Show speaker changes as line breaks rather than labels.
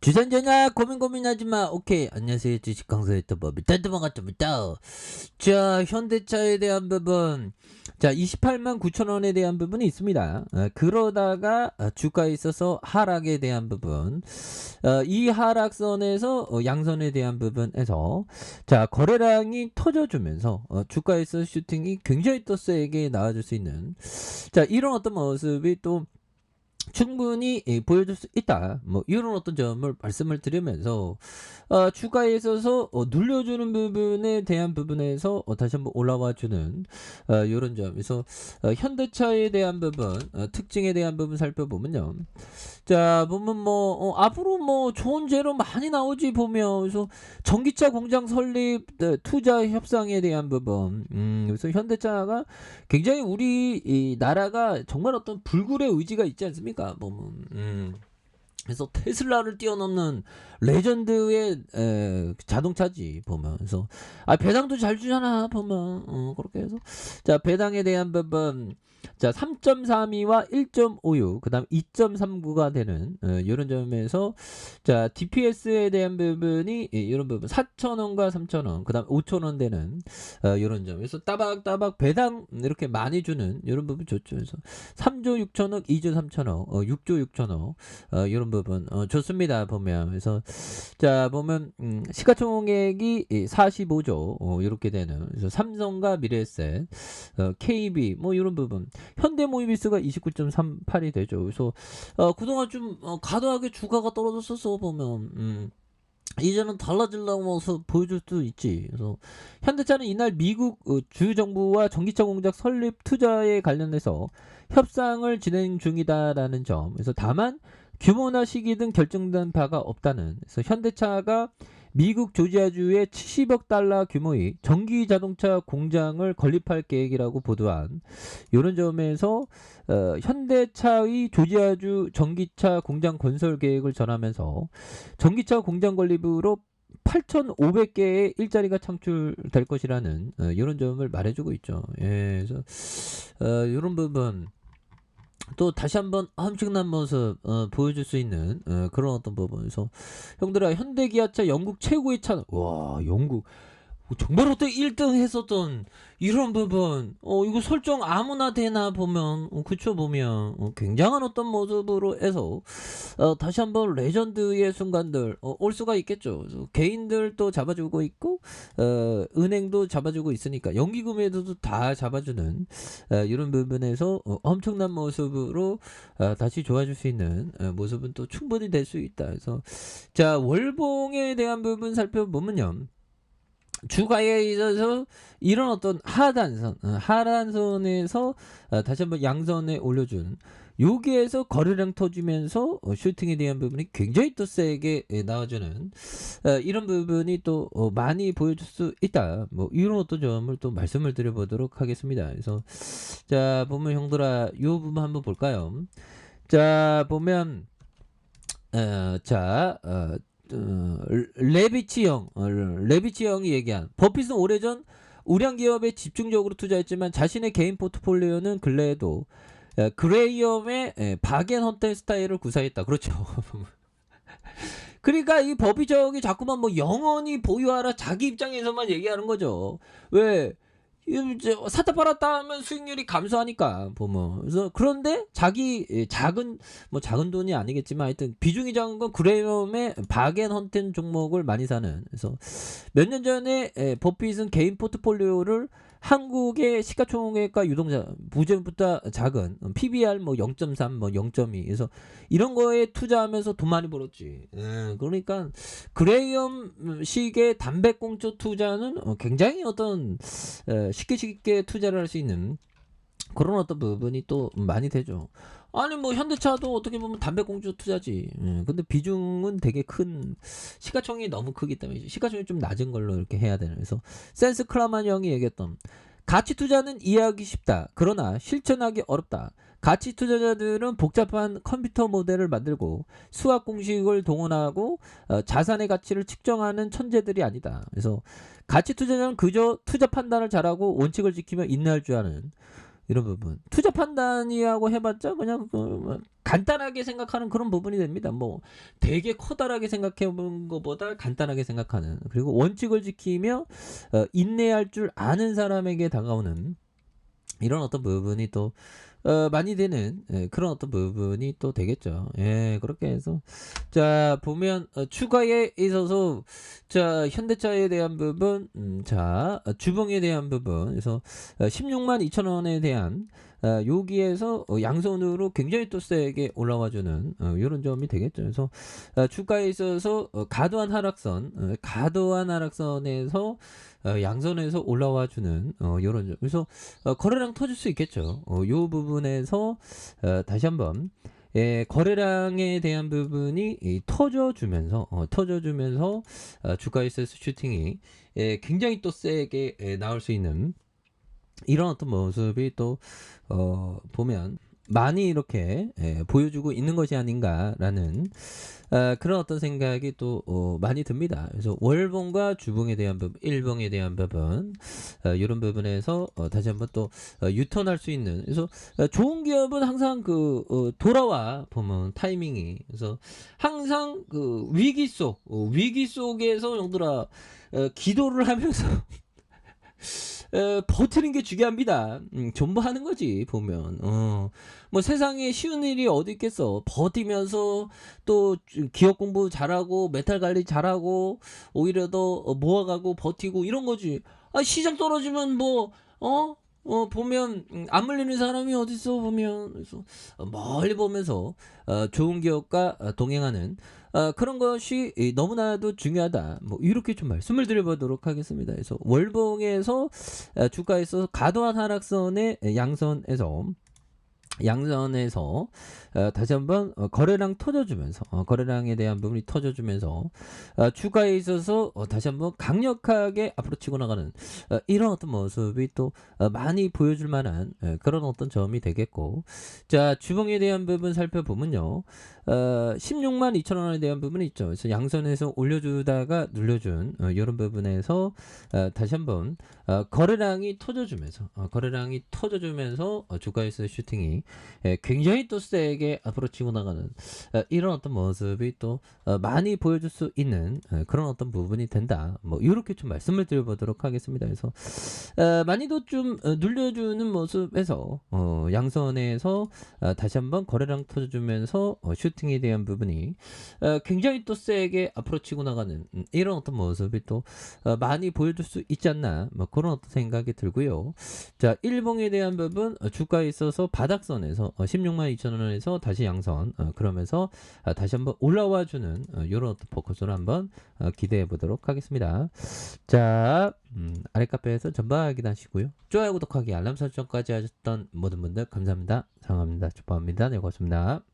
주전자냐 고민하지마. 오케이, 안녕하세요. 주식 강사의 법이 반갑습니다. 자, 현대차에 대한 부분, 자 28만 9천 원에 대한 부분이 있습니다. 그러다가 주가에 있어서 하락에 대한 부분, 이 하락선에서 양선에 대한 부분에서 자 거래량이 터져주면서 주가에서 슈팅이 굉장히 또 세게 나와줄 수 있는, 자 이런 어떤 모습이 또 충분히 보여줄 수 있다. 뭐 이런 어떤 점을 말씀을 드리면서 주가에 있어서 눌려주는 부분에 대한 부분에서 다시 한번 올라와 주는 이런 점에서 현대차에 대한 부분, 특징에 대한 부분 살펴보면요. 자 보면 뭐 앞으로 뭐 좋은 재료 많이 나오지 보면. 그래서 전기차 공장 설립, 투자 협상에 대한 부분, 그래서 현대차가 굉장히 우리 이 나라가 정말 어떤 불굴의 의지가 있지 않습니까 보면. 그래서 테슬라를 뛰어넘는 레전드의 자동차지 보면. 그래서 배당도 잘 주잖아 보면. 그렇게 해서 자 배당에 대한 부분, 자 3.32와 1.56, 그 다음 2.39가 되는 이런 점에서 자 DPS에 대한 부분이 이런 부분 4,000원과 3,000원, 그 다음 5,000원 되는 이런 점. 그래서 따박따박 배당 이렇게 많이 주는 이런 부분 좋죠. 그래서 3조 6천억, 2조 3천억, 6조 6천억 이런 부분 좋습니다 보면. 그래서 자 보면 시가총액이 45조 이렇게 되는, 그래서 삼성과 미래에셋, KB 뭐 이런 부분, 현대모비스가 29.38이 되죠. 그래서 그동안 좀 과도하게 주가가 떨어졌었어 보면. 이제는 달라지려고 모습 보여줄 수도 있지. 그래서 현대차는 이날 미국 주정부와 전기차 공장 설립 투자에 관련해서 협상을 진행 중이다라는 점. 그래서 다만 규모나 시기 등 결정된 바가 없다는. 그래서 현대차가 미국 조지아주에 70억 달러 규모의 전기 자동차 공장을 건립할 계획이라고 보도한 이런 점에서 현대차의 조지아주 전기차 공장 건설 계획을 전하면서 전기차 공장 건립으로 8,500개의 일자리가 창출될 것이라는 이런 점을 말해주고 있죠. 예, 그래서 이런 부분 또 다시 한번 엄청난 모습 보여줄 수 있는 그런 어떤 부분에서, 형들아 현대기아차 영국 최고의 차, 와 영국 정말 어떻게 1등 했었던 이런 부분, 이거 설정 아무나 되나 보면. 그쵸 보면 굉장한 어떤 모습으로 해서 다시 한번 레전드의 순간들 올 수가 있겠죠. 그래서 개인들도 잡아주고 있고 은행도 잡아주고 있으니까 연기금에도 다 잡아주는 이런 부분에서 엄청난 모습으로 다시 좋아질 수 있는 모습은 또 충분히 될 수 있다. 그래서 자 월봉에 대한 부분 살펴보면요. 주가에 있어서 이런 어떤 하단선에서 다시 한번 양선에 올려준, 여기에서 거래량 터지면서 슈팅에 대한 부분이 굉장히 또 세게 나와주는 이런 부분이 또 많이 보여줄 수 있다. 뭐 이런 어떤 점을 또 말씀을 드려보도록 하겠습니다. 그래서 자 보면 형들아 이 부분 한번 볼까요? 자 보면 레비치 형이 얘기한, 버핏은 오래전 우량 기업에 집중적으로 투자했지만 자신의 개인 포트폴리오는 근래에도 그레이엄의 박앤헌터 스타일을 구사했다. 그렇죠. 그러니까 이 버핏 형이 자꾸만 뭐 영원히 보유하라 자기 입장에서만 얘기하는 거죠. 왜? 이제 샀다 팔았다 하면 수익률이 감소하니까 보면. 그래서 그런데 자기 작은 돈이 아니겠지만 하여튼 비중이 작은 건 그레이엄의 박앤헌튼 종목을 많이 사는. 그래서 몇 년 전에 버핏은 개인 포트폴리오를 한국의 시가총액과 유동자 부재보다 작은 PBR 뭐 0.3, 뭐 0.2, 그래서 이런 거에 투자하면서 돈 많이 벌었지. 그러니까 그레이엄식의 담배꽁초 투자는 굉장히 어떤 쉽게 투자를 할 수 있는 그런 어떤 부분이 또 많이 되죠. 아니 뭐 현대차도 어떻게 보면 담배꽁초 투자지. 근데 비중은 되게 큰, 시가총액이 너무 크기 때문에 시가총액이 좀 낮은 걸로 이렇게 해야 되는. 그래서 센스 클라만 형이 얘기했던, 가치 투자는 이해하기 쉽다. 그러나 실천하기 어렵다. 가치 투자자들은 복잡한 컴퓨터 모델을 만들고 수학 공식을 동원하고 자산의 가치를 측정하는 천재들이 아니다. 그래서 가치 투자자는 그저 투자 판단을 잘하고 원칙을 지키며 인내할 줄 아는 이런 부분. 투자 판단이라고 해봤자 그냥 간단하게 생각하는 그런 부분이 됩니다. 뭐 되게 커다랗게 생각해 보는 것보다 간단하게 생각하는, 그리고 원칙을 지키며 인내할 줄 아는 사람에게 다가오는 이런 어떤 부분이 또 많이 되는, 그런 어떤 부분이 또 되겠죠. 예, 그렇게 해서 자 보면 추가에 있어서 자 현대차에 대한 부분, 자 주봉에 대한 부분, 그래서 16만 2천 원에 대한 여기에서 양손으로 굉장히 또 세게 올라와주는 이런 점이 되겠죠. 그래서 주가에 있어서 가도한 하락선에서 양선에서 올라와주는 이런 점. 그래서 거래량 터질 수 있겠죠. 요 부분에서 다시 한번 거래량에 대한 부분이 터져주면서 주가에서 슈팅이 굉장히 또 세게 나올 수 있는 이런 어떤 모습이 또 보면 많이 이렇게 보여주고 있는 것이 아닌가라는 그런 어떤 생각이 또 많이 듭니다. 그래서 월봉과 주봉에 대한 부분, 일봉에 대한 부분, 이런 부분에서 다시 한번 또 유턴할 수 있는, 그래서 좋은 기업은 항상 돌아와 보면 타이밍이, 그래서 항상 위기 속에서 영들아 기도를 하면서 버티는 게 중요합니다. 존버하는 거지 보면. 뭐 세상에 쉬운 일이 어디 있겠어. 버티면서 또 기업 공부 잘하고 메탈 관리 잘하고 오히려 더 모아가고 버티고 이런 거지. 시장 떨어지면 보면 안 물리는 사람이 어딨어 보면. 그래서 멀리 보면서 좋은 기업과 동행하는 그런 것이 너무나도 중요하다. 뭐 이렇게 좀 말씀을 드려보도록 하겠습니다. 그래서 월봉에서 주가에서 과도한 하락선의 양선에서 다시 한번 거래량 터져주면서 거래량에 대한 부분이 터져주면서 주가에 있어서 다시 한번 강력하게 앞으로 치고 나가는 이런 어떤 모습이 또 많이 보여줄 만한 그런 어떤 점이 되겠고, 자 주봉에 대한 부분 살펴보면요, 16만 2천 원에 대한 부분이 있죠. 그래서 양선에서 올려주다가 눌려준 이런 부분에서 다시 한번 거래량이 터져주면서 주가에서 슈팅이 굉장히 또 세게 앞으로 치고 나가는 이런 어떤 모습이 또 많이 보여줄 수 있는 그런 어떤 부분이 된다. 뭐 이렇게 좀 말씀을 드려보도록 하겠습니다. 그래서 많이도 좀 눌려주는 모습에서 양선에서 다시 한번 거래량 터져주면서 슈팅에 대한 부분이 굉장히 또 세게 앞으로 치고 나가는 이런 어떤 모습이 또 많이 보여줄 수 있지 않나, 뭐 그런 어떤 생각이 들고요. 자 일봉에 대한 부분, 주가에 있어서 바닥선에서 16만 2천 원에서 다시 양선, 그러면서 다시 한번 올라와주는 이런 어떤 포커스를 한번 기대해 보도록 하겠습니다. 자 아랫카페에서 전방 확인하시고요. 좋아요, 구독하기, 알람 설정까지 하셨던 모든 분들 감사합니다. 사랑합니다. 축복합니다. 네, 고맙습니다.